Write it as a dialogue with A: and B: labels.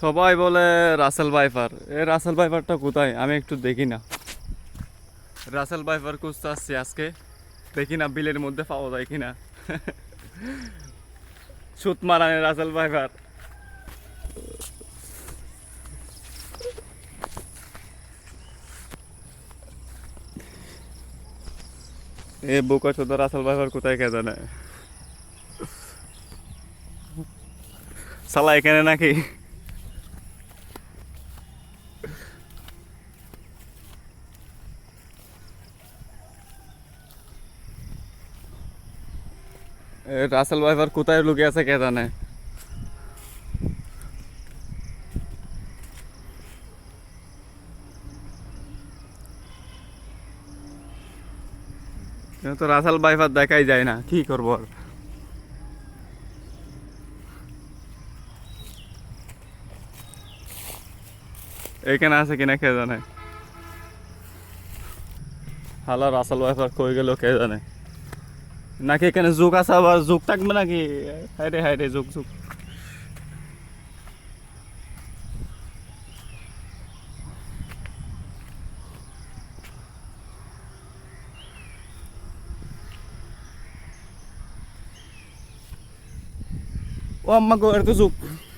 A: সবাই বলে Russell viper. এই রাসেল ভাইপারটা কোথায় আমি একটু দেখি না। রাসেল ভাইপার খুঁজতে আসছি আজকে, দেখি না বিলের মধ্যে পাওয়া যায় কিনা। সুত মারানে রাসেল ভাইপার। এ বোকা চোদা রাসেল ভাইপার কোথায় কে জানে। সালা এখানে নাকি? রাসেল ভাইপার কোথায় লুকিয়ে আছে কে জানে। কিন্তু রাসেল ভাইপার দেখাই যায় না, কি করবো আর। এখানে আছে কিনা কে জানে। হালা রাসেল ভাইপার কই গেল কে জানে। নাকি এখানে যুগ আছে, আবার যুগ থাকবে নাকি? হাইরে হাইরে যুগ যুগ। ও আম্মা গো, এটা তো যুগ।